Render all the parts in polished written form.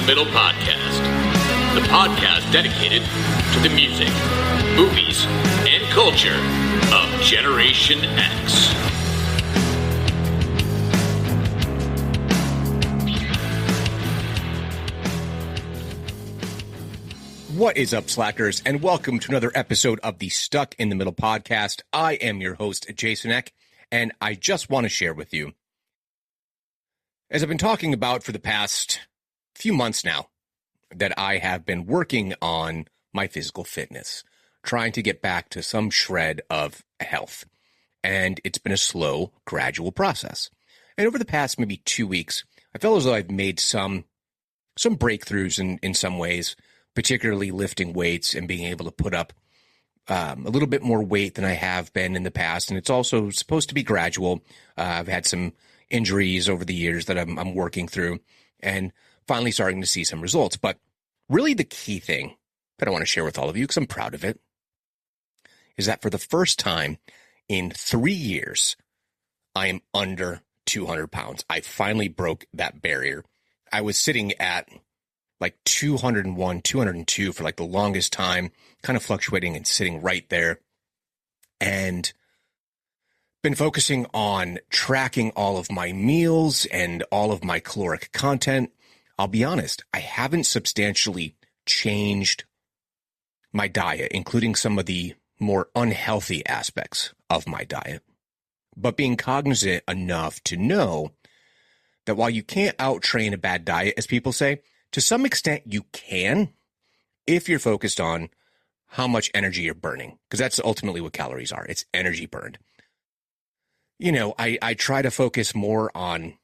the Middle podcast, the podcast dedicated to the music, movies, and culture of Generation X. What is up, Slackers, and welcome to another episode of the Stuck in the Middle podcast. I am your host, Jason Eck, and I just want to share with you, as I've been talking about for the past few months now, that I have been working on my physical fitness, trying to get back to some shred of health. And it's been a slow, gradual process. And over the past maybe 2 weeks, I feel as though I've made some breakthroughs in some ways, particularly lifting weights and being able to put up a little bit more weight than I have been in the past. And it's also supposed to be gradual. I've had some injuries over the years that I'm working through and finally starting to see some results. But really the key thing that I want to share with all of you, because I'm proud of it, is that for the first time in 3 years, I am under 200 pounds. I finally broke that barrier. I was sitting at like 201, 202 for like the longest time, kind of fluctuating and sitting right there. And been focusing on tracking all of my meals and all of my caloric content. I'll be honest, I haven't substantially changed my diet, including some of the more unhealthy aspects of my diet. But being cognizant enough to know that while you can't out-train a bad diet, as people say, to some extent you can if you're focused on how much energy you're burning, because that's ultimately what calories are. It's energy burned. You know, I try to focus more on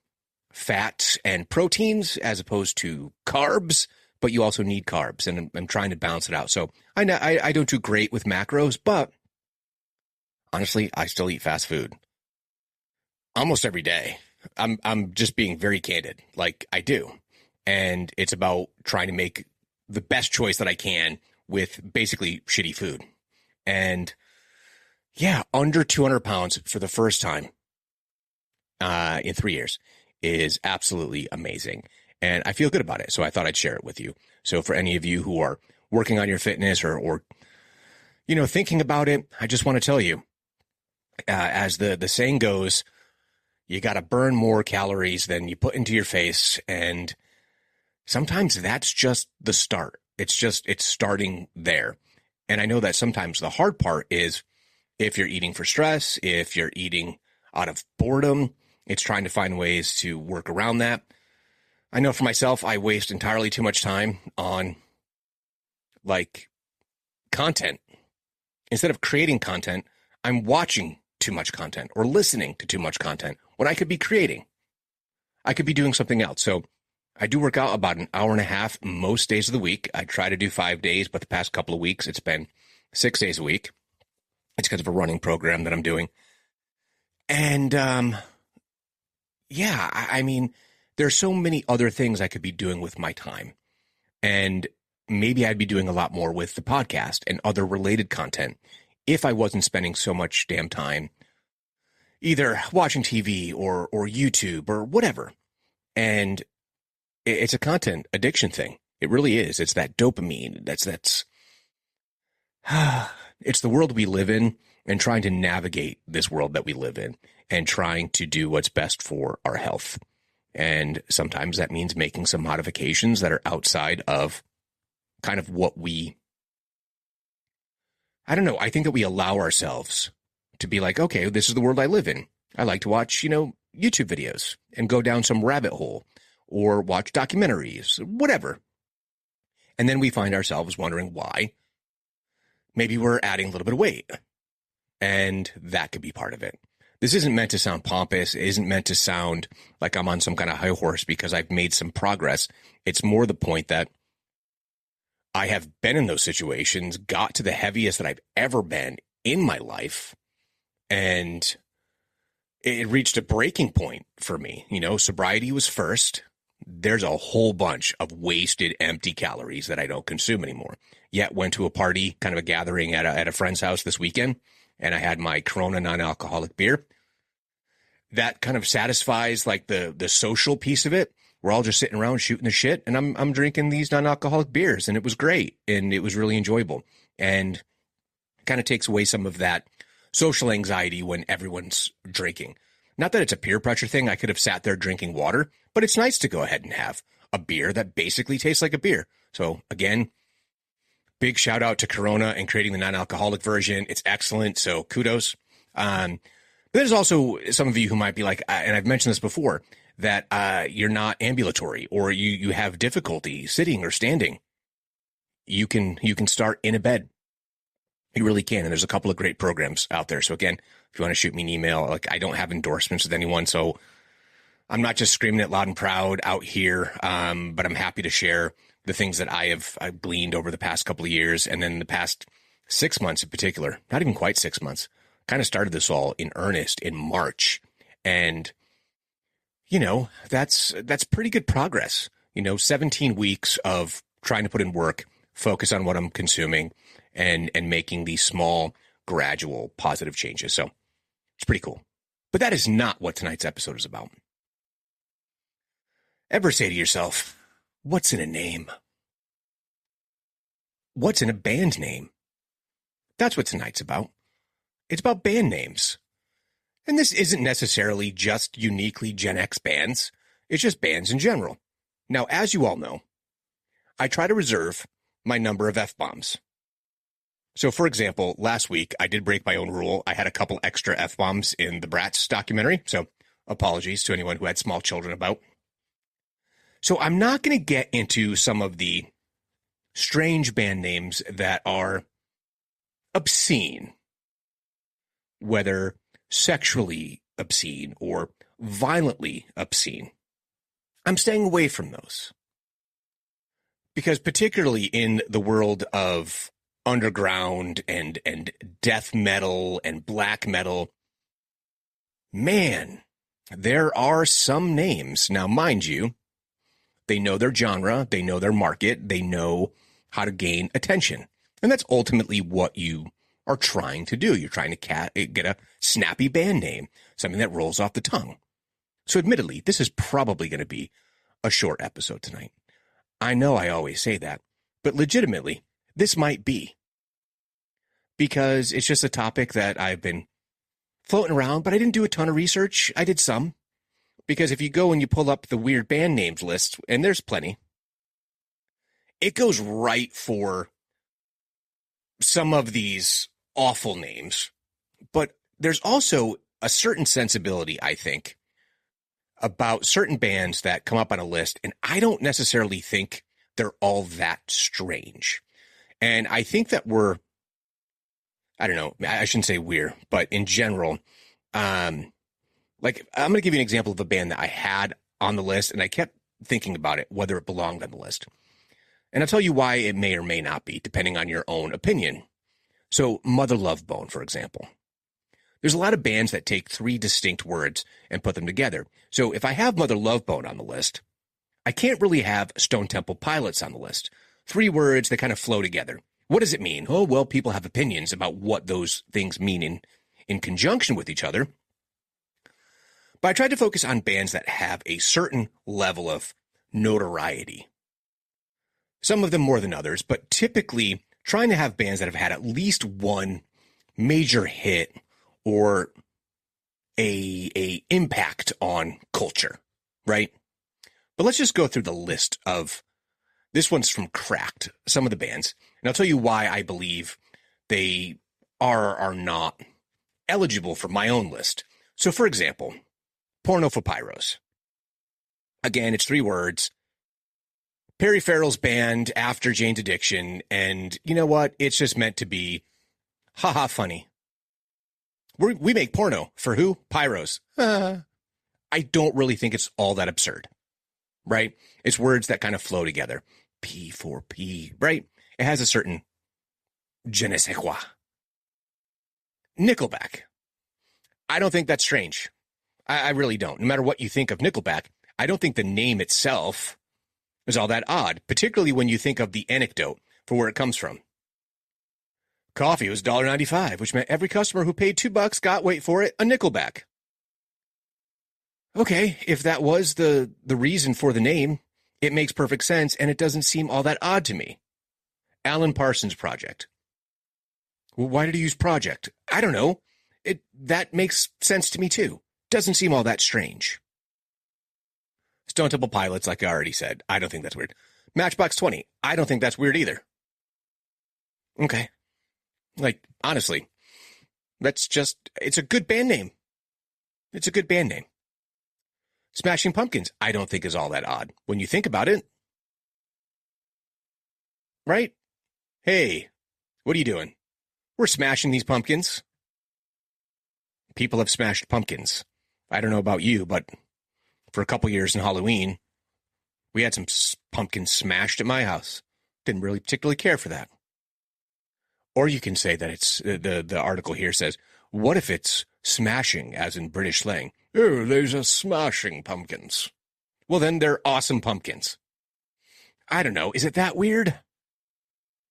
fats and proteins as opposed to carbs, but you also need carbs, and I'm trying to balance it out. So I know I don't do great with macros, but honestly, I still eat fast food almost every day. I'm just being very candid, like I do. And it's about trying to make the best choice that I can with basically shitty food. And yeah, under 200 pounds for the first time in 3 years is absolutely amazing. And I feel good about it. So I thought I'd share it with you. So for any of you who are working on your fitness or you know, thinking about it, I just want to tell you, as the saying goes, you got to burn more calories than you put into your face. And sometimes that's just the start. It's starting there. And I know that sometimes the hard part is if you're eating for stress, if you're eating out of boredom, it's trying to find ways to work around that. I know for myself, I waste entirely too much time on like content. Instead of creating content, I'm watching too much content or listening to too much content when I could be creating. I could be doing something else. So I do work out about an hour and a half most days of the week. I try to do 5 days, but the past couple of weeks, it's been 6 days a week. It's because of a running program that I'm doing. And, yeah, I mean, there's so many other things I could be doing with my time. And maybe I'd be doing a lot more with the podcast and other related content if I wasn't spending so much damn time either watching TV or YouTube or whatever. And it's a content addiction thing. It really is. It's that dopamine. That's it's the world we live in, and trying to navigate this world that we live in and trying to do what's best for our health. And sometimes that means making some modifications that are outside of kind of what I don't know. I think that we allow ourselves to be like, okay, this is the world I live in. I like to watch, you know, YouTube videos and go down some rabbit hole or watch documentaries, whatever. And then we find ourselves wondering why. Maybe we're adding a little bit of weight. And that could be part of it. This isn't meant to sound pompous. It isn't meant to sound like I'm on some kind of high horse because I've made some progress. It's more the point that I have been in those situations, got to the heaviest that I've ever been in my life, and it reached a breaking point for me. You know, sobriety was first. There's a whole bunch of wasted, empty calories that I don't consume anymore. Yet went to a party, kind of a gathering at a friend's house this weekend, and I had my Corona non-alcoholic beer. That kind of satisfies like the social piece of it, we're all just sitting around shooting the shit, and I'm drinking these non-alcoholic beers, and it was great, and it was really enjoyable, and kind of takes away some of that social anxiety when everyone's drinking. Not that it's a peer pressure thing. I could have sat there drinking water, but it's nice to go ahead and have a beer that basically tastes like a beer. So again, big shout out to Corona and creating the non-alcoholic version. It's excellent. So kudos. But there's also some of you who might be like, and I've mentioned this before, that you're not ambulatory or you have difficulty sitting or standing. You can start in a bed. You really can. And there's a couple of great programs out there. So again, if you want to shoot me an email, like, I don't have endorsements with anyone, so I'm not just screaming it loud and proud out here. But I'm happy to share the things that I've gleaned over the past couple of years. And then the past 6 months in particular, not even quite 6 months, kind of started this all in earnest in March. And, you know, that's pretty good progress. 17 weeks of trying to put in work, focus on what I'm consuming, and making these small, gradual, positive changes. So it's pretty cool. But that is not what tonight's episode is about. Ever say to yourself, what's in a name? What's in a band name? That's what tonight's about. It's about band names. And this isn't necessarily just uniquely Gen X bands. It's just bands in general. Now, as you all know, I try to reserve my number of F-bombs. So, for example, last week, I did break my own rule. I had a couple extra F-bombs in the Bratz documentary, so apologies to anyone who had small children about. So I'm not going to get into some of the strange band names that are obscene, whether sexually obscene or violently obscene. I'm staying away from those. Because particularly in the world of underground and death metal and black metal, man, there are some names. Now, mind you, they know their genre, they know their market, they know how to gain attention. And that's ultimately what you are trying to do. You're trying to get a snappy band name, something that rolls off the tongue. So admittedly, this is probably going to be a short episode tonight. I know I always say that, but legitimately, this might be. Because it's just a topic that I've been floating around, but I didn't do a ton of research. I did some. Because if you go and you pull up the weird band names list, and there's plenty, it goes right for some of these awful names. But there's also a certain sensibility, I think, about certain bands that come up on a list, and I don't necessarily think they're all that strange. And I think that I don't know, I shouldn't say we're, but in general, like, I'm going to give you an example of a band that I had on the list, and I kept thinking about it, whether it belonged on the list. And I'll tell you why it may or may not be, depending on your own opinion. So, Mother Love Bone, for example. There's a lot of bands that take 3 distinct words and put them together. So, if I have Mother Love Bone on the list, I can't really have Stone Temple Pilots on the list. 3 words that kind of flow together. What does it mean? Oh, well, people have opinions about what those things mean in conjunction with each other. But I tried to focus on bands that have a certain level of notoriety. Some of them more than others, but typically trying to have bands that have had at least one major hit or a impact on culture, right? But let's just go through the list of, this one's from Cracked, some of the bands. And I'll tell you why I believe they are not eligible for my own list. So, for example, Porno for Pyros. Again, it's 3 words. Perry Farrell's band after Jane's Addiction. And you know what? It's just meant to be, haha, funny. We make porno. For who? Pyros. I don't really think it's all that absurd, right? It's words that kind of flow together. P4P, right? It has a certain je ne sais quoi. Nickelback. I don't think that's strange. I really don't. No matter what you think of Nickelback, I don't think the name itself is all that odd, particularly when you think of the anecdote for where it comes from. Coffee was $1.95, which meant every customer who paid $2 got, wait for it, a Nickelback. Okay, if that was the reason for the name, it makes perfect sense, and it doesn't seem all that odd to me. Alan Parsons Project. Well, why did he use project? I don't know. That makes sense to me, too. Doesn't seem all that strange. Stone Temple Pilots, like I already said. I don't think that's weird. Matchbox 20. I don't think that's weird either. Okay. Like, honestly, it's a good band name. It's a good band name. Smashing Pumpkins, I don't think is all that odd when you think about it. Right? Hey, what are you doing? We're smashing these pumpkins. People have smashed pumpkins. I don't know about you, but for a couple years in Halloween, we had some pumpkins smashed at my house. Didn't really particularly care for that. Or you can say that it's, the article here says, what if it's smashing, as in British slang? Oh, there's a smashing pumpkins. Well, then they're awesome pumpkins. I don't know. Is it that weird?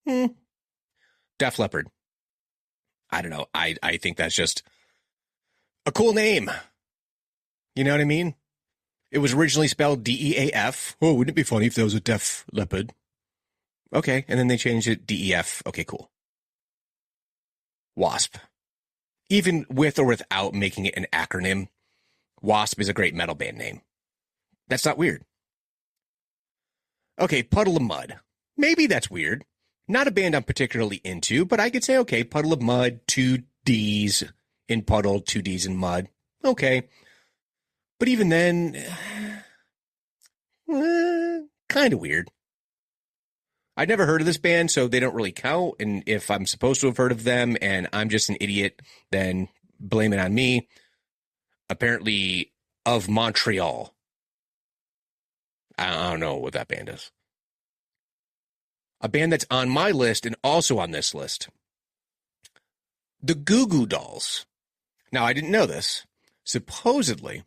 Def Leppard. I don't know. I think that's just a cool name. You know what I mean? It was originally spelled D-E-A-F. Oh, wouldn't it be funny if there was a Def Leppard? Okay, and then they changed it D-E-F. Okay, cool. Wasp. Even with or without making it an acronym, Wasp is a great metal band name. That's not weird. Okay, Puddle of Mud. Maybe that's weird. Not a band I'm particularly into, but I could say, okay, Puddle of Mud, 2 Ds in puddle, 2 Ds in mud. Okay. But even then, kind of weird. I'd never heard of this band, so they don't really count. And if I'm supposed to have heard of them and I'm just an idiot, then blame it on me. Apparently, Of Montreal. I don't know what that band is. A band that's on my list and also on this list. The Goo Goo Dolls. Now, I didn't know this. Supposedly,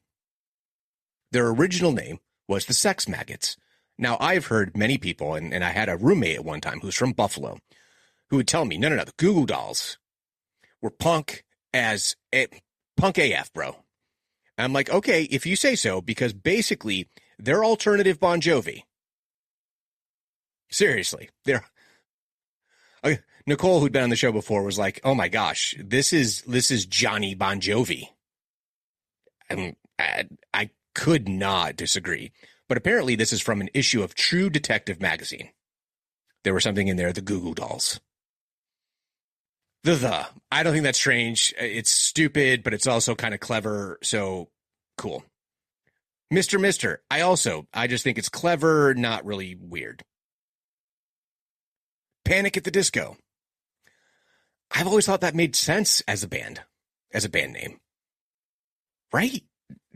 their original name was the Sex Maggots. Now, I've heard many people, and I had a roommate at one time who's from Buffalo, who would tell me, no, the Goo Goo Dolls were punk AF, bro. And I'm like, okay, if you say so, because basically, they're alternative Bon Jovi. Seriously, they're... Nicole, who'd been on the show before, was like, oh my gosh, this is Johnny Bon Jovi. And I could not disagree. But apparently this is from an issue of True Detective magazine. There was something in there, the Goo Goo Dolls. I don't think that's strange. It's stupid, but it's also kind of clever, so cool. Mr. I just think it's clever, not really weird. Panic at the Disco. I've always thought that made sense as a band name. Right?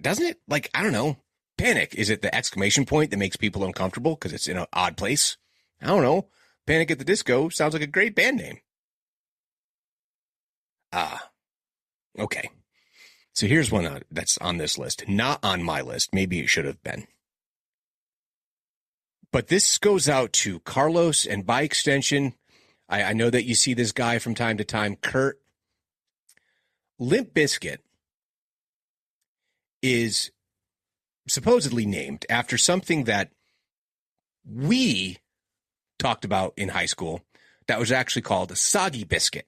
Doesn't it? Like, I don't know. Panic. Is it the exclamation point that makes people uncomfortable because it's in an odd place? I don't know. Panic at the Disco sounds like a great band name. Okay. So here's one that's on this list. Not on my list. Maybe it should have been. But this goes out to Carlos, and by extension, I know that you see this guy from time to time, Kurt. Limp Bizkit is supposedly named after something that we talked about in high school that was actually called a soggy biscuit.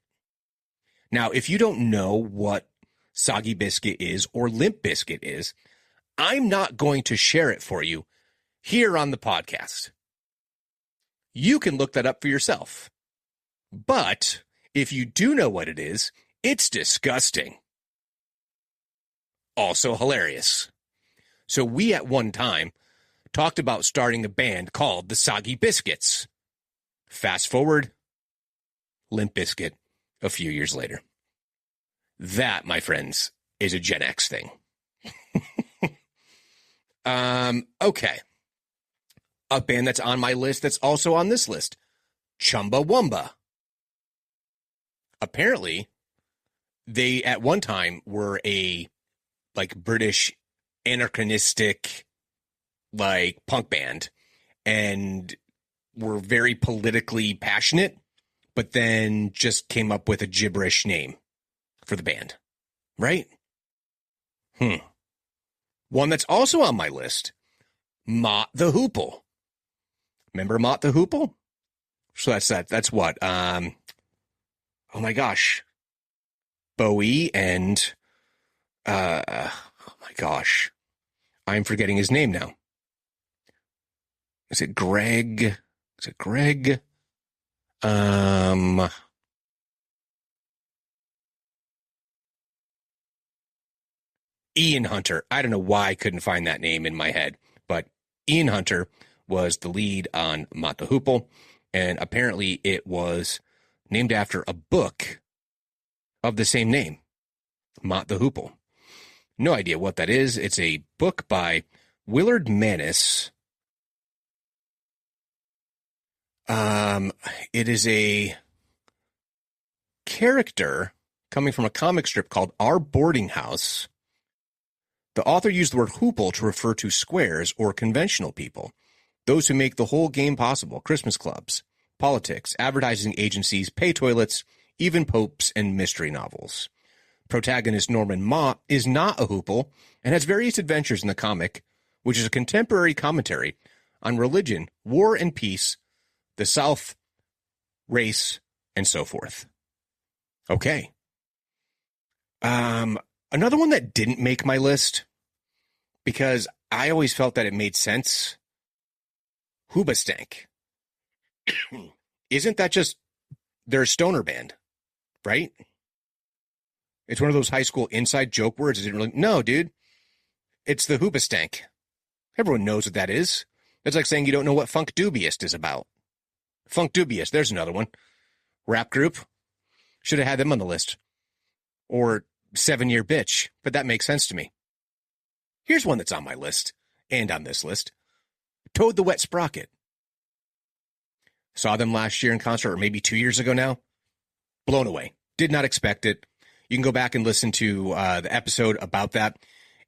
Now, if you don't know what soggy biscuit is or Limp Bizkit is, I'm not going to share it for you here on the podcast. You can look that up for yourself. But if you do know what it is, it's disgusting. Also hilarious. So we at one time talked about starting a band called the Soggy Biscuits. Fast forward, Limp Bizkit a few years later. That, my friends, is a Gen X thing. Okay. A band that's on my list that's also on this list. Chumbawamba. Apparently, they at one time were a British anachronistic punk band and were very politically passionate, but then just came up with a gibberish name for the band. Right? One that's also on my list, Mott the Hoople. Remember Mott the Hoople? So that's what? Oh my gosh. Bowie and, oh my gosh. I'm forgetting his name now. Is it Greg? Ian Hunter. I don't know why I couldn't find that name in my head, but Ian Hunter was the lead on Mott the Hoople, and apparently it was named after a book of the same name, Mott the Hoople. No idea what that is. It's a book by Willard Manus. It is a character coming from a comic strip called Our Boarding House. The author used the word hoople to refer to squares or conventional people, those who make the whole game possible: Christmas clubs, politics, advertising agencies, pay toilets, even popes, and mystery novels. Protagonist Norman Mott is not a hoople and has various adventures in the comic, which is a contemporary commentary on religion, war and peace, the South, race, and so forth. Okay. Another one that didn't make my list, because I always felt that it made sense, Hoobastank. Isn't that just their stoner band, right? It's one of those high school inside joke words. Is it really? No, dude. It's the Hoobastank. Everyone knows what that is. It's like saying you don't know what Funk Dubious is about. Funk Dubious, there's another one. Rap group. Should have had them on the list. Or 7 Year Bitch, but that makes sense to me. Here's one that's on my list, and on this list. Toad the Wet Sprocket. Saw them last year in concert, or maybe 2 years ago now. Blown away. Did not expect it. You can go back and listen to the episode about that.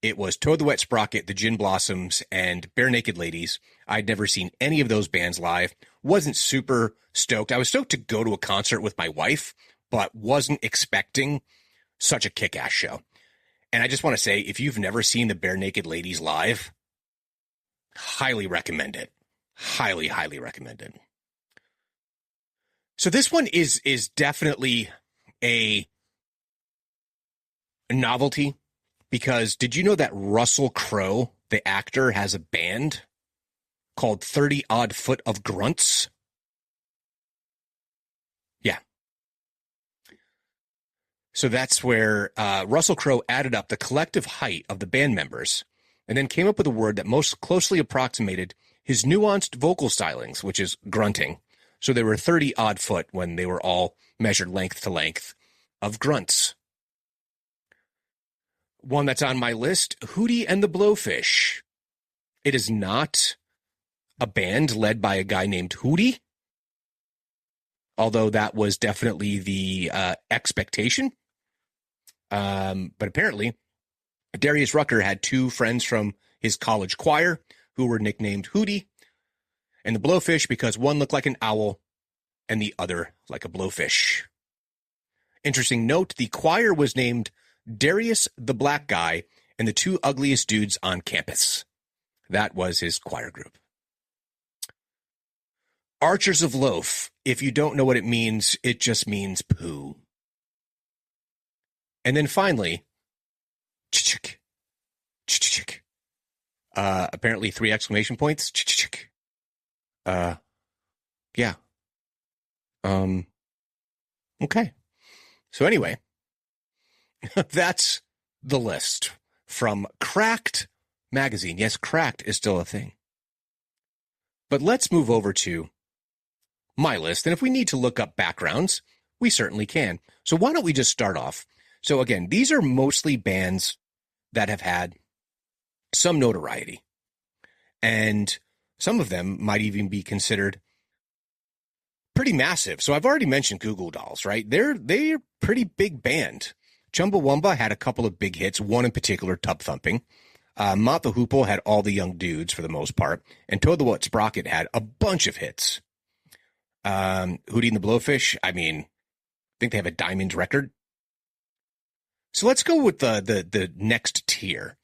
It was Toad the Wet Sprocket, the Gin Blossoms, and Bare Naked Ladies. I'd never seen any of those bands live. Wasn't super stoked. I was stoked to go to a concert with my wife, but wasn't expecting such a kick-ass show. And I just want to say, if you've never seen the Bare Naked Ladies live, highly recommend it. Highly, highly recommend it. So this one is definitely a novelty, because did you know that Russell Crowe, the actor, has a band called 30 Odd Foot of Grunts? Yeah. So that's where Russell Crowe added up the collective height of the band members and then came up with a word that most closely approximated his nuanced vocal stylings, which is grunting. So they were 30 odd foot when they were all measured length to length of grunts. One that's on my list, Hootie and the Blowfish. It is not a band led by a guy named Hootie, although that was definitely the expectation. But apparently, Darius Rucker had two friends from his college choir who were nicknamed Hootie and the Blowfish because one looked like an owl and the other like a blowfish. Interesting note, the choir was named Darius the Black Guy and the Two Ugliest Dudes on Campus. That was his choir group. Archers of Loaf. If you don't know what it means, it just means poo. And then finally, apparently 3 exclamation points. Yeah. Okay. So anyway, that's the list from Cracked magazine. Yes, Cracked is still a thing. But let's move over to my list. And if we need to look up backgrounds, we certainly can. So why don't we just start off? So again, these are mostly bands that have had some notoriety. And some of them might even be considered pretty massive. So I've already mentioned Goo Goo Dolls, right? They're a pretty big band. Chumbawamba had a couple of big hits, one in particular, Tub Thumping. Mott the Hoople had all the young dudes for the most part. And Toad the Wet Sprocket had a bunch of hits. Hootie and the Blowfish, I mean, I think they have a diamond record. So let's go with the next tier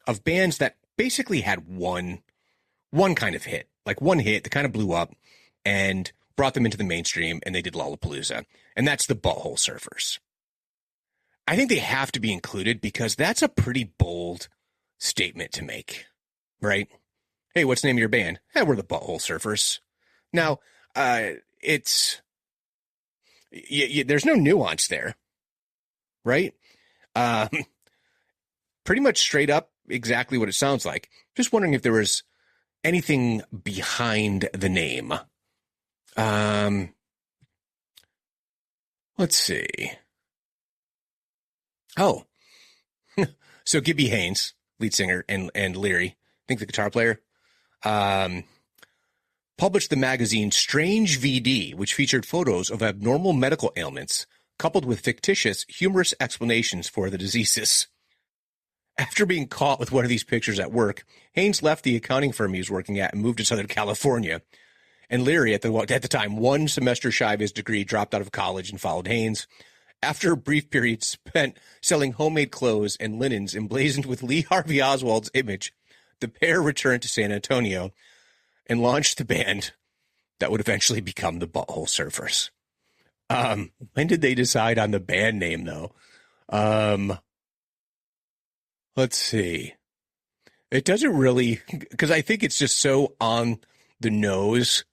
of bands that basically had one kind of hit, like one hit that kind of blew up and brought them into the mainstream, and they did Lollapalooza. And that's the Butthole Surfers. I think they have to be included because that's a pretty bold statement to make, right? Hey, what's the name of your band? Hey, we're the Butthole Surfers. Now, there's no nuance there, right? Pretty much straight up exactly what it sounds like. Just wondering if there was anything behind the name. Let's see. Oh, so Gibby Haynes, lead singer, and Leary, I think the guitar player, published the magazine Strange VD, which featured photos of abnormal medical ailments coupled with fictitious, humorous explanations for the diseases. After being caught with one of these pictures at work, Haynes left the accounting firm he was working at and moved to Southern California. And Leary, at the time, 1 semester shy of his degree, dropped out of college and followed Haynes. After a brief period spent selling homemade clothes and linens emblazoned with Lee Harvey Oswald's image, the pair returned to San Antonio and launched the band that would eventually become the Butthole Surfers. When did they decide on the band name, though? Let's see. It doesn't really, because I think it's just so on the nose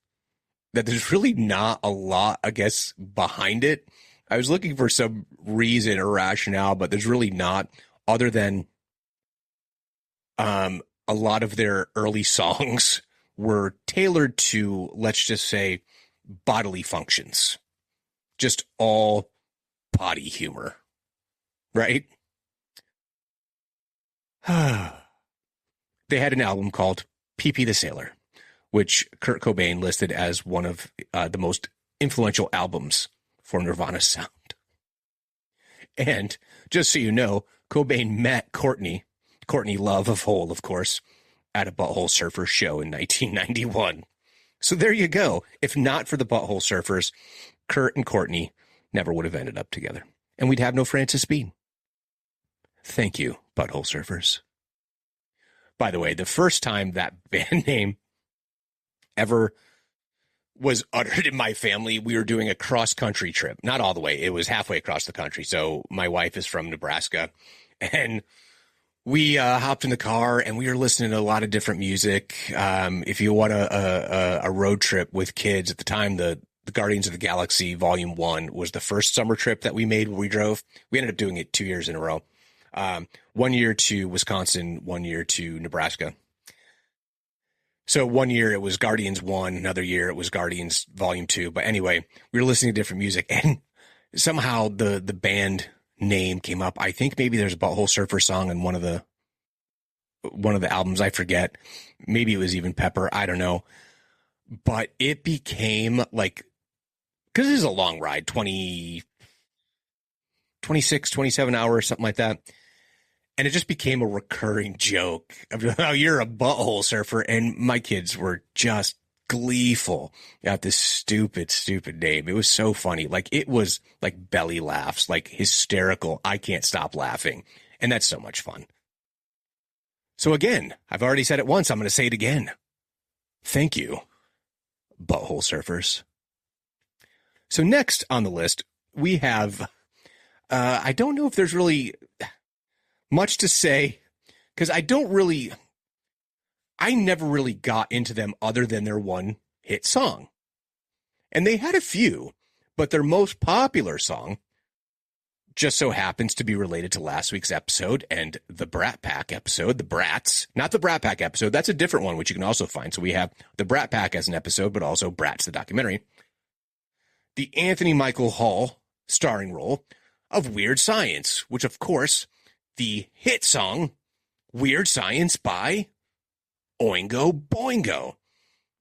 that there's really not a lot, I guess, behind it. I was looking for some reason or rationale, but there's really not, other than a lot of their early songs were tailored to, let's just say, bodily functions. Just all body humor, right? They had an album called Pee-Pee the Sailor, which Kurt Cobain listed as one of the most influential albums for Nirvana's sound. And just so you know, Cobain met Courtney Love of Hole, of course, at a Butthole Surfers show in 1991. So there you go. If not for the Butthole Surfers, Kurt and Courtney never would have ended up together. And we'd have no Francis Bean. Thank you, Butthole Surfers. By the way, the first time that band name ever was uttered in my family, we were doing a cross-country trip. Not all the way. It was halfway across the country. So my wife is from Nebraska. And we hopped in the car and we were listening to a lot of different music. If you want a road trip with kids, at the time, the Guardians of the Galaxy Volume 1 was the first summer trip that we made where we drove. We ended up doing it 2 years in a row. 1 year to Wisconsin, 1 year to Nebraska. So 1 year it was Guardians 1, another year it was Guardians Volume 2. But anyway, we were listening to different music, and somehow the band name came up. I think maybe there's a Butthole Surfer song in one of the albums. I forget. Maybe it was even Pepper. I don't know. But it became like, because this is a long ride, 26, 27 hours, something like that. And it just became a recurring joke of how you're a butthole surfer. And my kids were just gleeful at this stupid name. It was so funny. Like, it was like belly laughs, like hysterical. I can't stop laughing. And that's so much fun. So again, I've already said it once. I'm going to say it again. Thank you, Butthole Surfers. So next on the list, we have, I don't know if there's really much to say, because I never really got into them other than their one hit song. And they had a few, but their most popular song just so happens to be related to last week's episode and the Brat Pack episode, the Brats, not the Brat Pack episode. That's a different one, which you can also find. So we have the Brat Pack as an episode, but also Brats, the documentary. The Anthony Michael Hall starring role of Weird Science, which of course, the hit song, Weird Science by Oingo Boingo,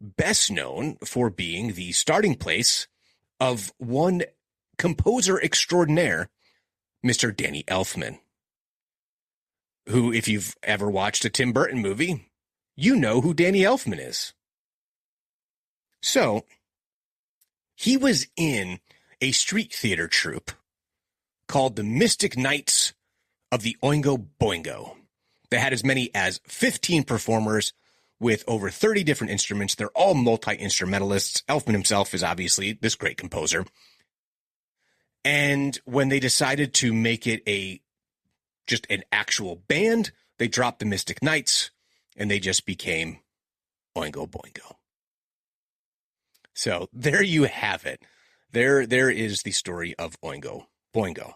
best known for being the starting place of one composer extraordinaire, Mr. Danny Elfman, who, if you've ever watched a Tim Burton movie, you know who Danny Elfman is. So, he was in a street theater troupe called the Mystic Knights of the Oingo Boingo They had as many as 15 performers with over 30 different instruments. They're all multi-instrumentalists. Elfman himself is obviously this great composer. And when they decided to make it just an actual band, they dropped the Mystic Knights and they just became Oingo Boingo. So there you have it. There is the story of Oingo Boingo.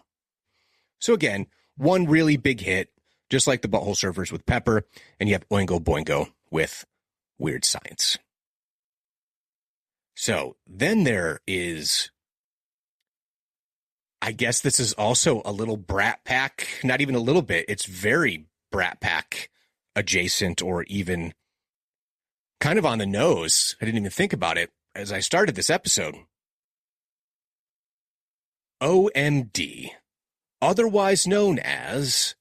So again, one really big hit, just like the Butthole Surfers with Pepper, and you have Oingo Boingo with Weird Science. So then there is, I guess this is also a little Brat Pack, not even a little bit, it's very Brat Pack adjacent, or even kind of on the nose. I didn't even think about it as I started this episode. OMD, otherwise known as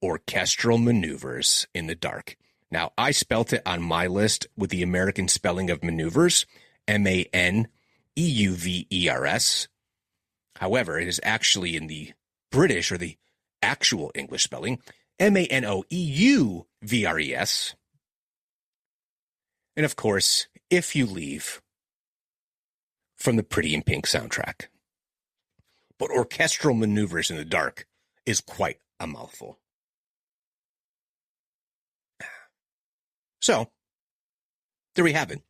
Orchestral Maneuvers in the Dark. Now, I spelt it on my list with the American spelling of maneuvers, MANEUVERS. However, it is actually in the British, or the actual English spelling, MANOEUVRES. And of course, If You Leave, from the Pretty in Pink soundtrack. But Orchestral Maneuvers in the Dark is quite a mouthful. So, there we have it.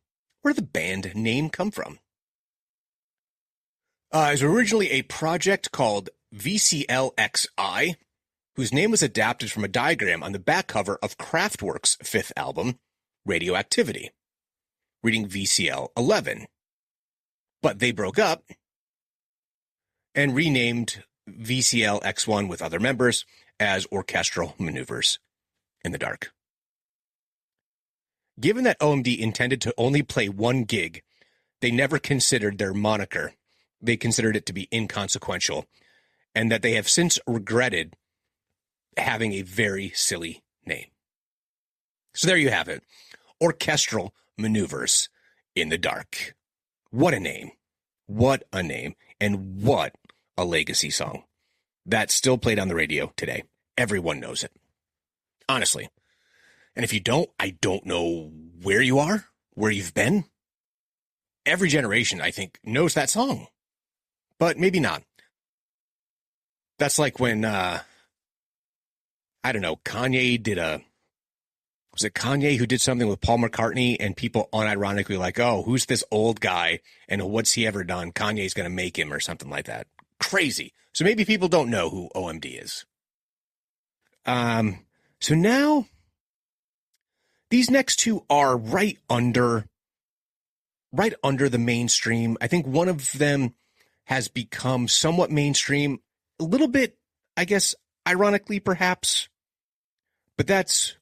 Where did the band name come from? It was originally a project called VCLXI, whose name was adapted from a diagram on the back cover of Kraftwerk's fifth album, Radioactivity, reading VCL 11. But they broke up and renamed VCL X1 with other members as Orchestral Maneuvers in the Dark. Given that OMD intended to only play one gig, they never considered their moniker. They considered it to be inconsequential, and that they have since regretted having a very silly name. So there you have it. Orchestral Maneuvers in the Dark. What a name. What a name. And what a legacy song. That's still played on the radio today. Everyone knows it. Honestly. And if you don't, I don't know where you are, where you've been. Every generation, I think, knows that song. But maybe not. That's like when, I don't know, Kanye did was it Kanye who did something with Paul McCartney, and people unironically like, oh, who's this old guy and what's he ever done? Kanye's going to make him, or something like that. Crazy. So maybe people don't know who OMD is. So now these next two are right under the mainstream. I think one of them has become somewhat mainstream, a little bit, I guess, ironically, perhaps. But that's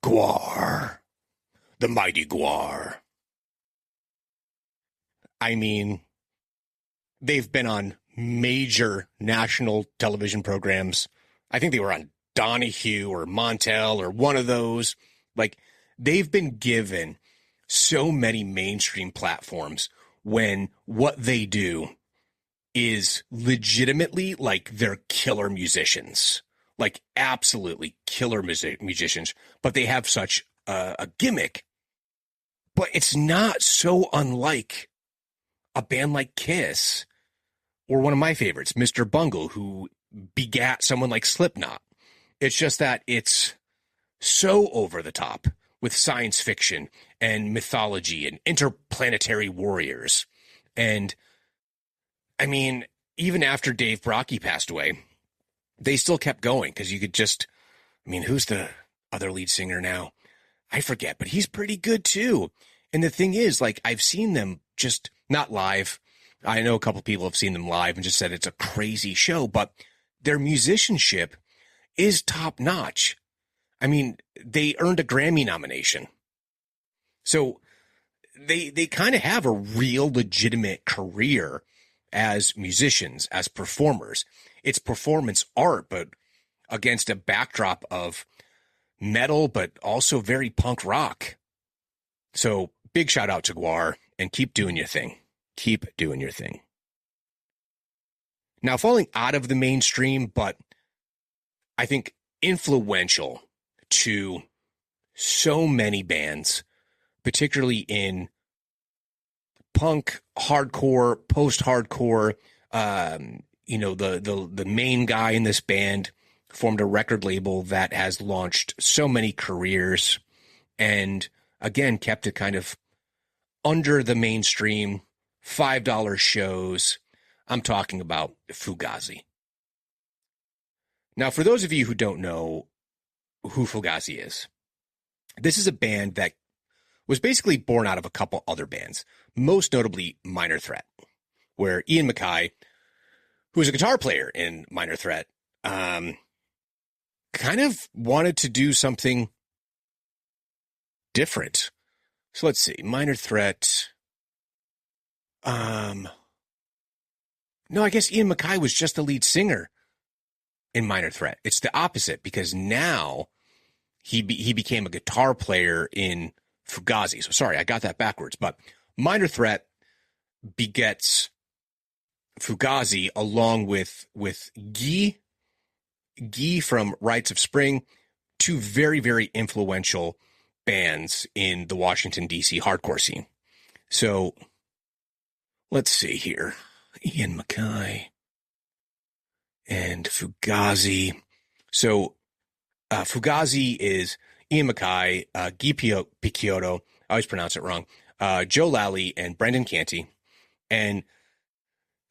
GWAR, the mighty GWAR. I mean, they've been on major national television programs. I think they were on Donahue or Montel or one of those. Like, they've been given so many mainstream platforms when what they do is legitimately like they're killer musicians, like absolutely killer musicians, but they have such a gimmick. But it's not so unlike a band like Kiss, or one of my favorites, Mr. Bungle, who begat someone like Slipknot. It's just that it's so over the top with science fiction and mythology and interplanetary warriors. And I mean, even after Dave Brockie passed away, they still kept going, because you could just, I mean, who's the other lead singer now? I forget, but he's pretty good too. And the thing is, like, I've seen them just not live. I know a couple people have seen them live and just said it's a crazy show, but their musicianship is top notch. I mean, they earned a Grammy nomination. So they kind of have a real legitimate career as musicians, as performers. It's performance art, but against a backdrop of metal, but also very punk rock. So big shout out to GWAR, and keep doing your thing. Keep doing your thing. Now, falling out of the mainstream, but I think influential to so many bands, particularly in punk, hardcore, post-hardcore. The main guy in this band formed a record label that has launched so many careers and, again, kept it kind of under the mainstream, $5 shows. I'm talking about Fugazi. Now, for those of you who don't know who Fugazi is, this is a band that was basically born out of a couple other bands, most notably Minor Threat, where Ian MacKaye, who was a guitar player in Minor Threat, kind of wanted to do something different. So let's see, Minor Threat. No, I guess Ian MacKaye was just the lead singer in Minor Threat. It's the opposite, because now he became a guitar player in Fugazi. So sorry, I got that backwards. But Minor Threat begets Fugazi along with Guy from Rites of Spring, two very, very influential bands in the Washington, D.C. hardcore scene. So let's see here. Ian MacKaye and Fugazi. So Fugazi is Ian MacKaye, Guy Picciotto, I always pronounce it wrong, Joe Lally, and Brendan Canty. And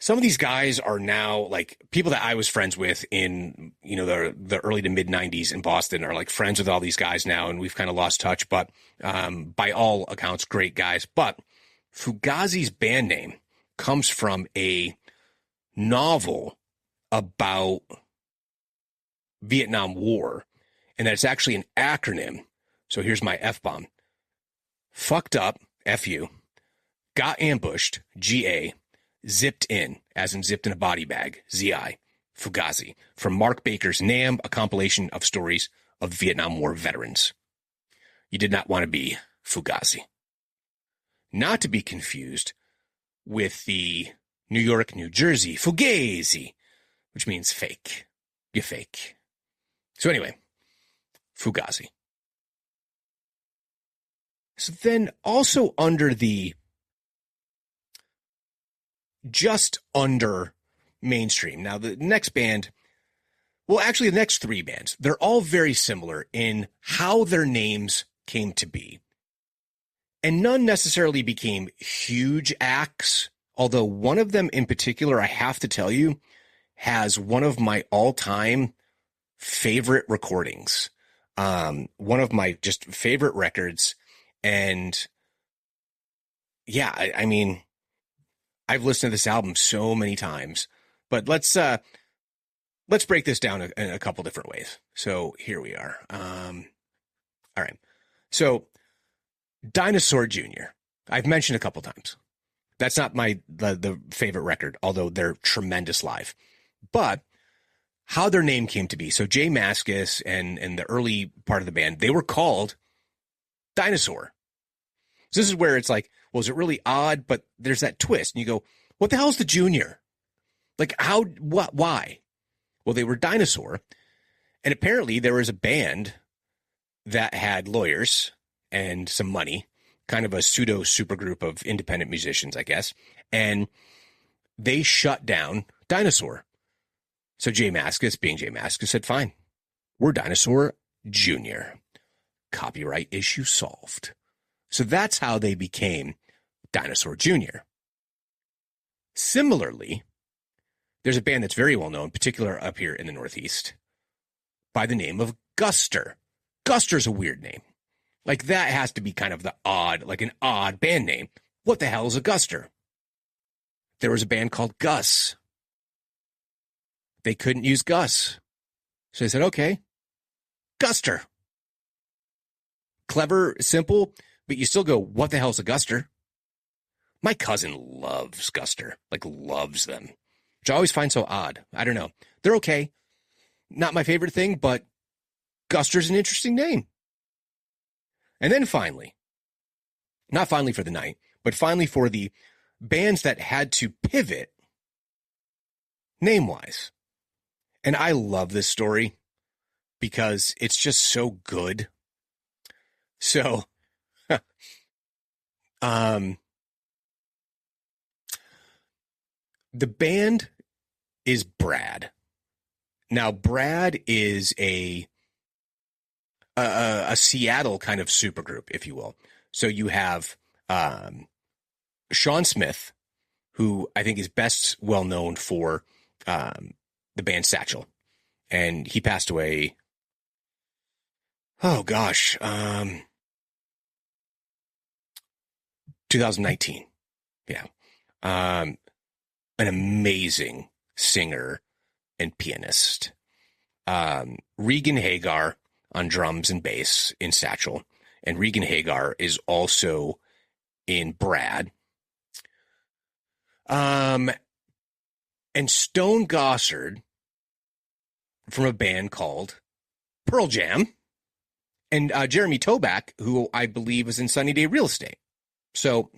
some of these guys are now like people that I was friends with in, the early to mid 90s in Boston are like friends with all these guys now. And we've kind of lost touch, but by all accounts, great guys. But Fugazi's band name comes from a novel about Vietnam War, and that it's actually an acronym. So here's my F-bomb. Fucked up, F-U, got ambushed, G-A, zipped in, as in zipped in a body bag, Z-I, Fugazi, from Mark Baker's NAMM, a compilation of stories of Vietnam War veterans. You did not want to be Fugazi. Not to be confused with the New York, New Jersey, Fugazi, which means fake. You fake. So anyway, Fugazi. So then also under the just under mainstream. Now the next band, well, actually the next three bands, they're all very similar in how their names came to be. And none necessarily became huge acts, although one of them in particular, I have to tell you, has one of my all-time favorite recordings. One of my just favorite records. And yeah, I mean, I've listened to this album so many times, but let's break this down in a couple different ways. So here we are. All right. So Dinosaur Jr., I've mentioned a couple times. That's not the favorite record, although they're tremendous live. But how their name came to be. So Jay Mascis and the early part of the band, they were called Dinosaur. So this is where it's like, well, is it really odd? But there's that twist. And you go, what the hell's the Junior? Like why? Well, they were Dinosaur. And apparently there was a band that had lawyers and some money, kind of a pseudo supergroup of independent musicians, I guess. And they shut down Dinosaur. So Jay Mascis, being Jay Mascis, said, fine, we're Dinosaur Jr. Copyright issue solved. So that's how they became Dinosaur Jr. Similarly, there's a band that's very well known, particularly up here in the Northeast, by the name of Guster. Guster's a weird name. Like that has to be kind of an odd band name. What the hell is a Guster? There was a band called Gus. They couldn't use Gus. So they said, okay, Guster. Clever, simple, but you still go, what the hell's a Guster? My cousin loves Guster, like loves them, which I always find so odd. I don't know. They're okay. Not my favorite thing, but Guster's an interesting name. And then finally, not finally for the night, but finally for the bands that had to pivot name-wise. And I love this story because it's just so good. So, the band is Brad. Now, Brad is a Seattle kind of supergroup, if you will. So you have Sean Smith, who I think is best well known for the band Satchel, and he passed away. Oh gosh, 2019. Yeah, an amazing singer and pianist. Regan Hagar on drums and bass in Satchel, and Regan Hagar is also in Brad. And Stone Gossard from a band called Pearl Jam, and Jeremy Toback, who I believe was in Sunny Day Real Estate. So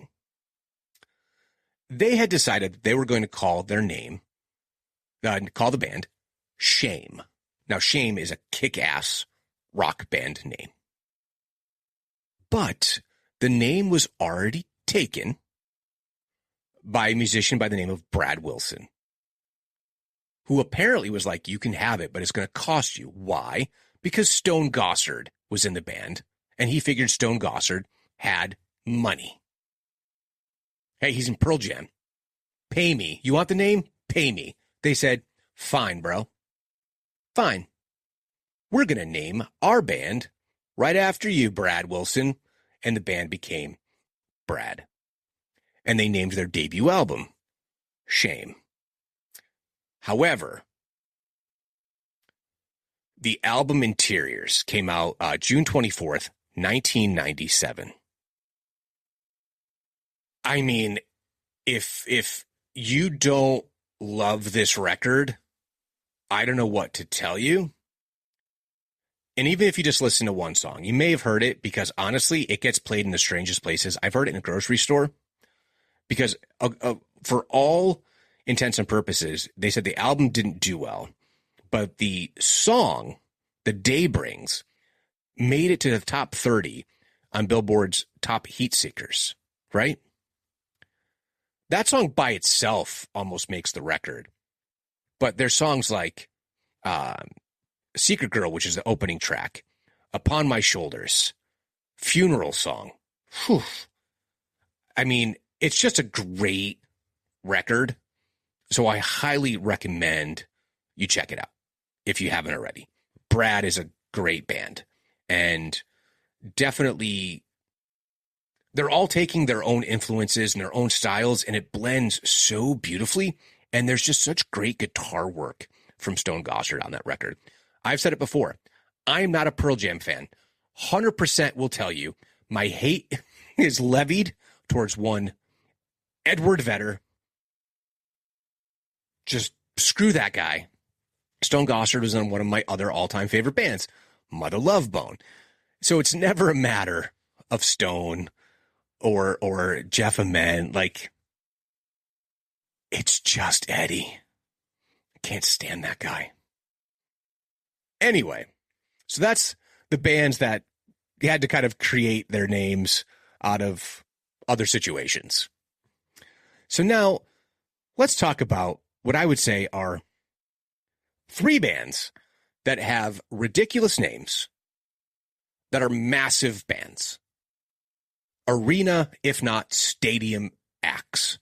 they had decided that they were going to call their name, call the band Shame. Now, Shame is a kick-ass rock band name. But the name was already taken by a musician by the name of Brad Wilson, who apparently was like, you can have it, but it's going to cost you. Why? Because Stone Gossard was in the band, and he figured Stone Gossard had money. Hey, he's in Pearl Jam. Pay me. You want the name? Pay me. They said, fine, bro. Fine. We're going to name our band right after you, Brad Wilson. And the band became Brad. And they named their debut album Shame. However, the album Interiors came out June 24th, 1997. I mean, if you don't love this record, I don't know what to tell you. And even if you just listen to one song, you may have heard it because honestly, it gets played in the strangest places. I've heard it in a grocery store because for all intents and purposes, they said the album didn't do well, but the song, The Day Brings, made it to the top 30 on Billboard's top heat seekers, right? That song by itself almost makes the record. But there's songs like Secret Girl, which is the opening track, Upon My Shoulders, Funeral Song. Whew. I mean, it's just a great record. So I highly recommend you check it out if you haven't already. Brad is a great band. And definitely, they're all taking their own influences and their own styles, and it blends so beautifully. And there's just such great guitar work from Stone Gossard on that record. I've said it before. I'm not a Pearl Jam fan. 100% will tell you my hate is levied towards one Edward Vedder. Just screw that guy. Stone Gossard was on one of my other all-time favorite bands, Mother Love Bone. So it's never a matter of Stone or Jeff Ament. Like, it's just Eddie. I can't stand that guy. Anyway, so that's the bands that had to kind of create their names out of other situations. So now let's talk about what I would say are three bands that have ridiculous names that are massive bands. Arena, if not stadium acts.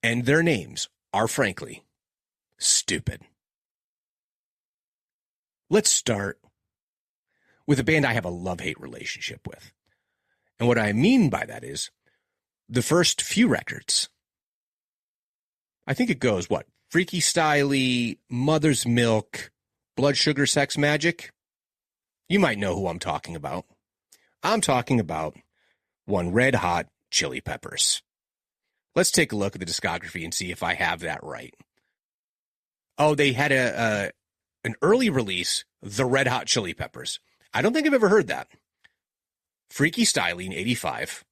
And their names are, frankly, stupid. Let's start with a band I have a love-hate relationship with. And what I mean by that is the first few records. I think it goes, what? Freaky Styley, Mother's Milk, Blood Sugar Sex Magic. You might know who I'm talking about. I'm talking about one Red Hot Chili Peppers. Let's take a look at the discography and see if I have that right. Oh, they had an early release, The Red Hot Chili Peppers. I don't think I've ever heard that. Freaky Styley in 85.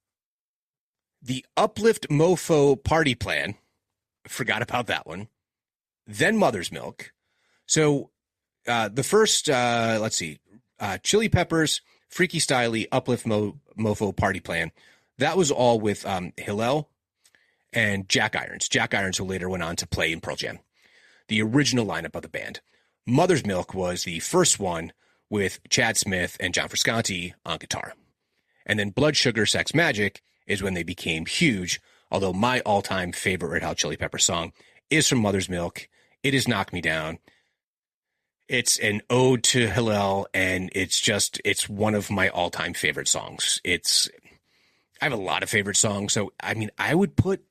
The Uplift Mofo Party Plan. Forgot about that one. Then Mother's Milk. So The first, let's see, Chili Peppers, Freaky Styley, Uplift Mofo, Party Plan. That was all with Hillel and Jack Irons. Jack Irons, who later went on to play in Pearl Jam. The original lineup of the band. Mother's Milk was the first one with Chad Smith and John Frusciante on guitar. And then Blood Sugar Sex Magic is when they became huge, although my all-time favorite Red Hot Chili Peppers song is from Mother's Milk. It is Knock Me Down. It's an ode to Hillel, and it's one of my all-time favorite songs. I have a lot of favorite songs, so I mean, I would put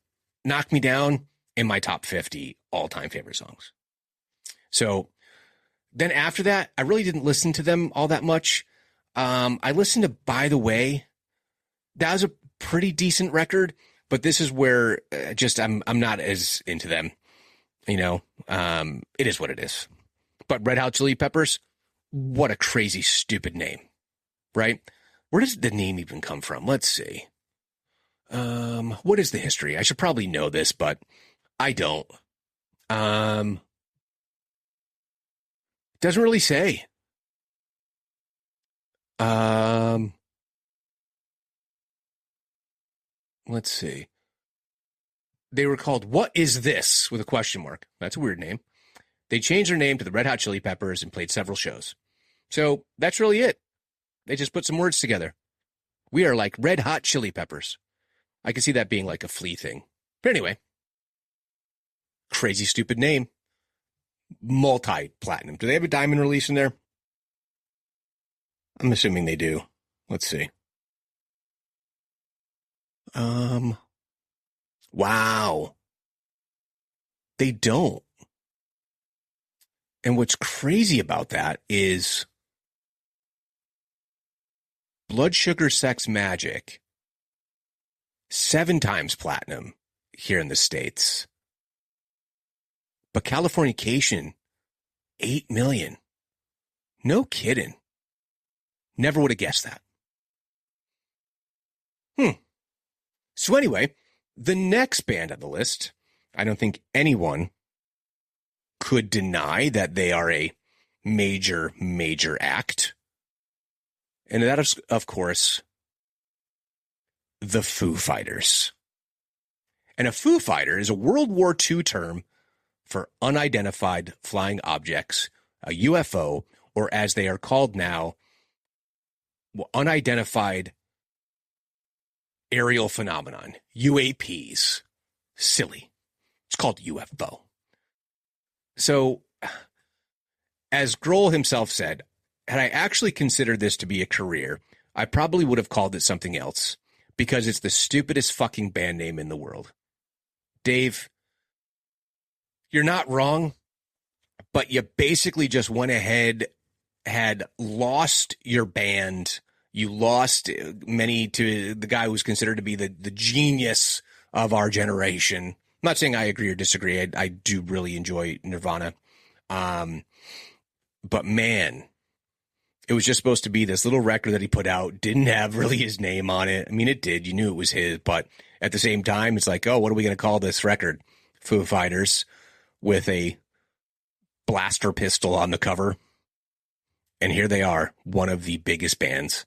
Knock Me Down in my top 50 all-time favorite songs. So then after that, I really didn't listen to them all that much. I listened to By the Way. That was a pretty decent record, but this is where I'm not as into them. It is what it is. But Red Hot Chili Peppers, what a crazy, stupid name, right? Where does the name even come from? Let's see. What is the history? I should probably know this, but I don't. Doesn't really say. Let's see. They were called What Is This? With a question mark. That's a weird name. They changed their name to the Red Hot Chili Peppers and played several shows. So that's really it. They just put some words together. We are like Red Hot Chili Peppers. I can see that being like a Flea thing. But anyway, crazy, stupid name. Multi-platinum. Do they have a diamond release in there? I'm assuming they do. Let's see. Wow. They don't. And what's crazy about that is Blood Sugar Sex Magic, 7 times platinum here in the States. But Californication, 8 million. No kidding. Never would have guessed that. So anyway, the next band on the list, I don't think anyone could deny that they are a major, major act. And that is, of course, the Foo Fighters. And a Foo Fighter is a World War II term for unidentified flying objects, a UFO, or as they are called now, unidentified aerial phenomenon, UAPs. Silly. It's called UFO. So, as Grohl himself said, had I actually considered this to be a career, I probably would have called it something else because it's the stupidest fucking band name in the world. Dave, you're not wrong, but you basically just went ahead, had lost your band. You lost many to the guy who was considered to be the genius of our generation. I'm not saying I agree or disagree. I do really enjoy Nirvana. But man, it was just supposed to be this little record that he put out. Didn't have really his name on it. I mean, it did. You knew it was his. But at the same time, it's like, oh, what are we going to call this record? Foo Fighters with a blaster pistol on the cover. And here they are, one of the biggest bands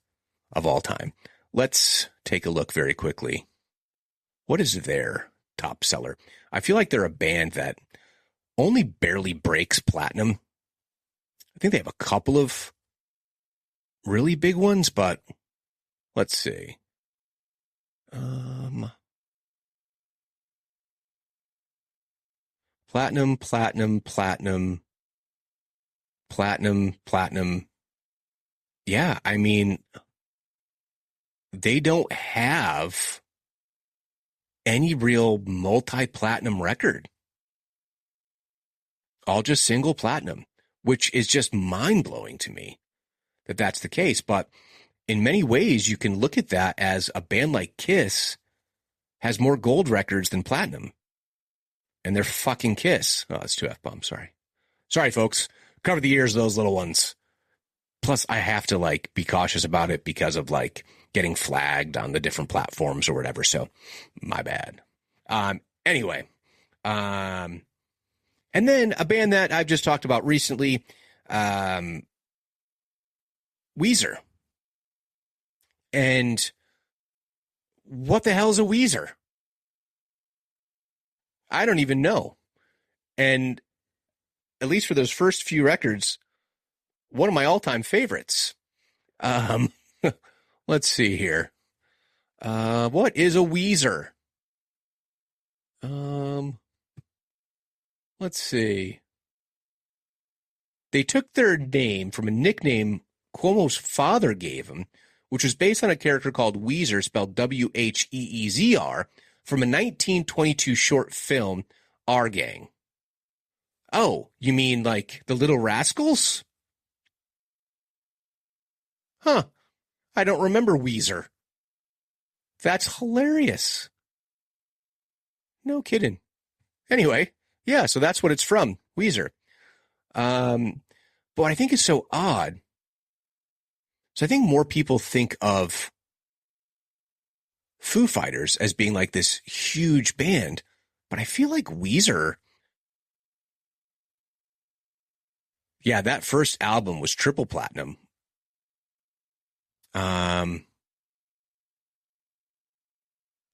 of all time. Let's take a look very quickly. What is their top seller? I feel like they're a band that only barely breaks platinum. I think they have a couple of really big ones, but let's see. Platinum. Yeah, I mean, they don't have any real multi-platinum record. All just single platinum, which is just mind-blowing to me that that's the case. But in many ways, you can look at that as a band like Kiss has more gold records than platinum. And they're fucking Kiss. Oh, that's 2 F-bombs. Sorry, folks. Cover the ears of those little ones. Plus, I have to be cautious about it because of getting flagged on the different platforms or whatever. So my bad. Anyway. And then a band that I've just talked about recently, Weezer. And what the hell is a Weezer? I don't even know. And at least for those first few records, one of my all-time favorites. Let's see here. What is a Weezer? Let's see. They took their name from a nickname Cuomo's father gave him, which was based on a character called Weezer, spelled Wheezer, from a 1922 short film, Our Gang. Oh, you mean like the Little Rascals? Huh. I don't remember Weezer. That's hilarious. No kidding. Anyway, yeah, so that's what it's from, Weezer. But what I think is so odd, so I think more people think of Foo Fighters as being like this huge band, but I feel like Weezer, yeah, that first album was triple platinum.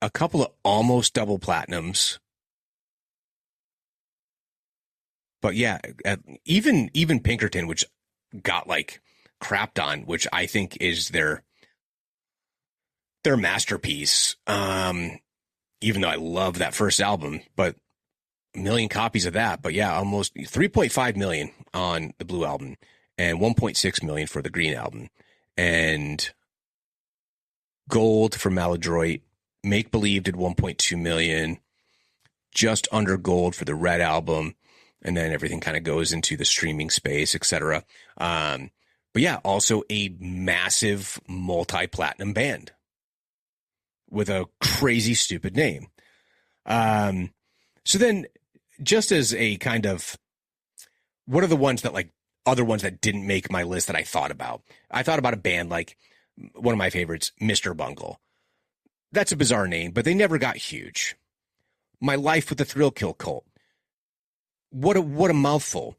A couple of almost double platinums. But yeah, even Pinkerton, which got like crapped on, which I think is their masterpiece. Even though I love that first album, but a million copies of that. But yeah, almost 3.5 million on the Blue album and 1.6 million for the Green album. And Gold for Maladroit, Make Believe did 1.2 million, just under Gold for the Red album. And then everything kind of goes into the streaming space, etc. But yeah, also a massive multi-platinum band with a crazy stupid name. So then, just as a kind of, what are the ones that like other ones that didn't make my list that I thought about? I thought about a band like one of my favorites, Mr. Bungle. That's a bizarre name, but they never got huge. My Life with the Thrill Kill Cult. What a mouthful.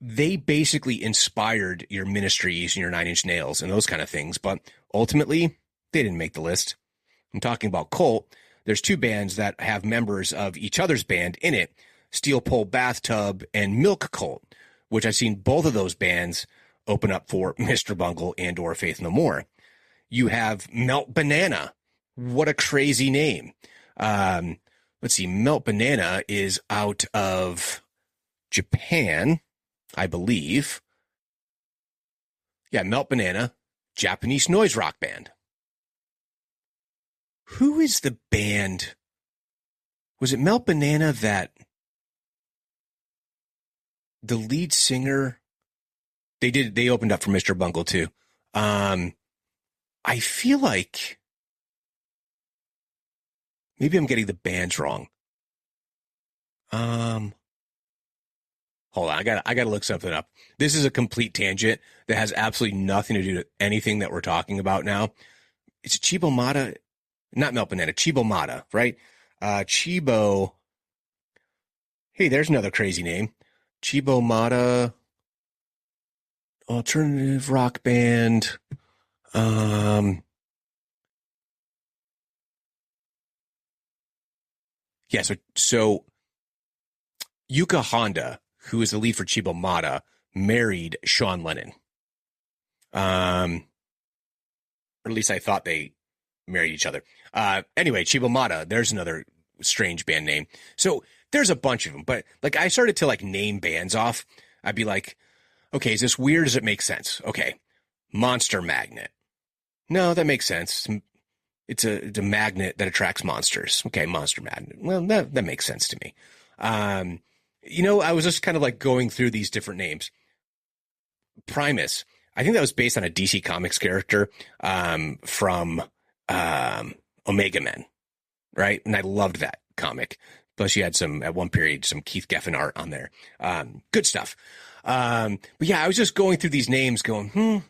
They basically inspired your Ministries and your Nine Inch Nails and those kind of things, but ultimately they didn't make the list. I'm talking about Cult. There's two bands that have members of each other's band in it, Steel Pole Bathtub and Milk Cult, which I've seen both of those bands open up for Mr. Bungle and or Faith No More. You have Melt Banana. What a crazy name. Let's see. Melt Banana is out of Japan, I believe. Yeah, Melt Banana, Japanese noise rock band. Who is the band? Was it Melt Banana that the lead singer? They opened up for Mr. Bungle too. I feel like maybe I'm getting the bands wrong. Hold on, I gotta look something up. This is a complete tangent that has absolutely nothing to do with anything that we're talking about now. It's Chibo Mata, not Melt Banana, Chibo Mata, right? Chibo. Hey, there's another crazy name. Chibo Mata, alternative rock band. Yeah, so Yuka Honda, who is the lead for Chibo Mata, married Sean Lennon. Or at least I thought they married each other. Anyway, Chibo Mata, there's another strange band name. So there's a bunch of them, but like I started to like name bands off. I'd be like, okay, is this weird? Does it make sense? Okay. Monster Magnet. No, that makes sense. It's a magnet that attracts monsters. Okay, Monster Magnet. Well, that makes sense to me. I was just kind of like going through these different names. Primus. I think that was based on a DC Comics character from Omega Men, right? And I loved that comic. Plus, you had at one period, some Keith Geffen art on there. Good stuff. But yeah, I was just going through these names going,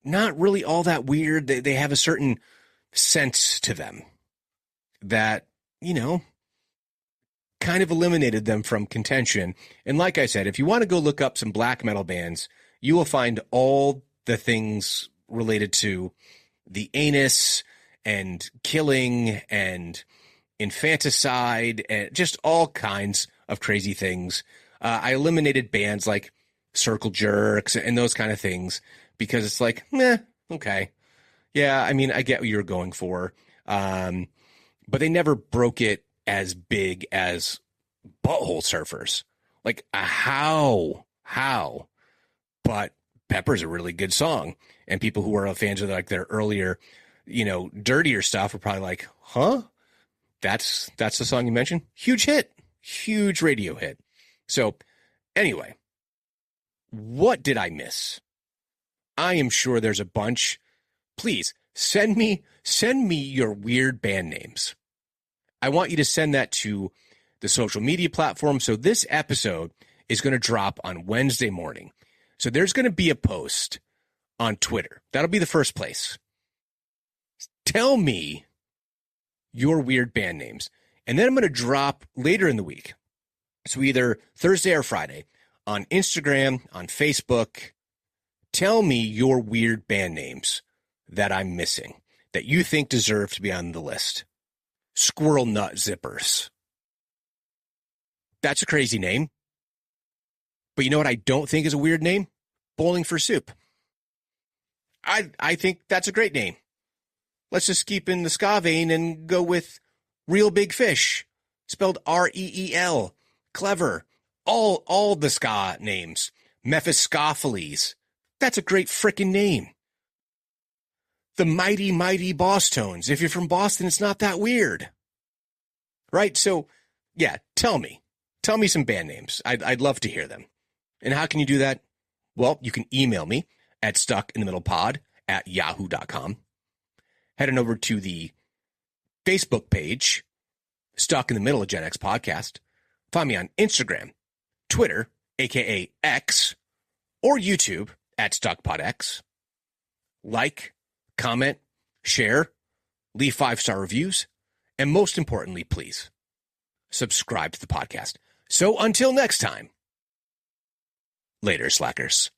not really all that weird. They have a certain sense to them that, kind of eliminated them from contention. And like I said, if you want to go look up some black metal bands, you will find all the things related to the anus and killing and infanticide and just all kinds of crazy things. I eliminated bands like Circle Jerks and those kind of things because it's like, okay. Yeah, I mean, I get what you're going for. But they never broke it as big as Butthole Surfers. Like, how? But Pepper's a really good song. And people who are fans of like their earlier, dirtier stuff were probably like, huh? That's the song you mentioned? Huge hit. Huge radio hit. So anyway, what did I miss? I am sure there's a bunch. Please send me your weird band names. I want you to send that to the social media platform. So this episode is going to drop on Wednesday morning. So there's going to be a post on Twitter. That'll be the first place. Tell me your weird band names. And then I'm going to drop later in the week. So either Thursday or Friday on Instagram, on Facebook. Tell me your weird band names that I'm missing that you think deserve to be on the list. Squirrel Nut Zippers. That's a crazy name. But you know what I don't think is a weird name? Bowling for Soup. I think that's a great name. Let's just keep in the ska vein and go with Real Big Fish, spelled R-E-E-L. Clever. All the ska names. Mephistopheles. That's a great frickin' name. The Mighty Mighty Boss Tones. If you're from Boston, it's not that weird. Right? So, yeah, tell me some band names. I'd love to hear them. And how can you do that? Well, you can email me at stuckinthemiddlepod@yahoo.com. Head on over to the Facebook page, Stuck in the Middle of Gen X Podcast. Find me on Instagram, Twitter, aka X, or YouTube at StuckPodX. Like, comment, share, leave 5-star reviews, and most importantly, please, subscribe to the podcast. So until next time, later, slackers.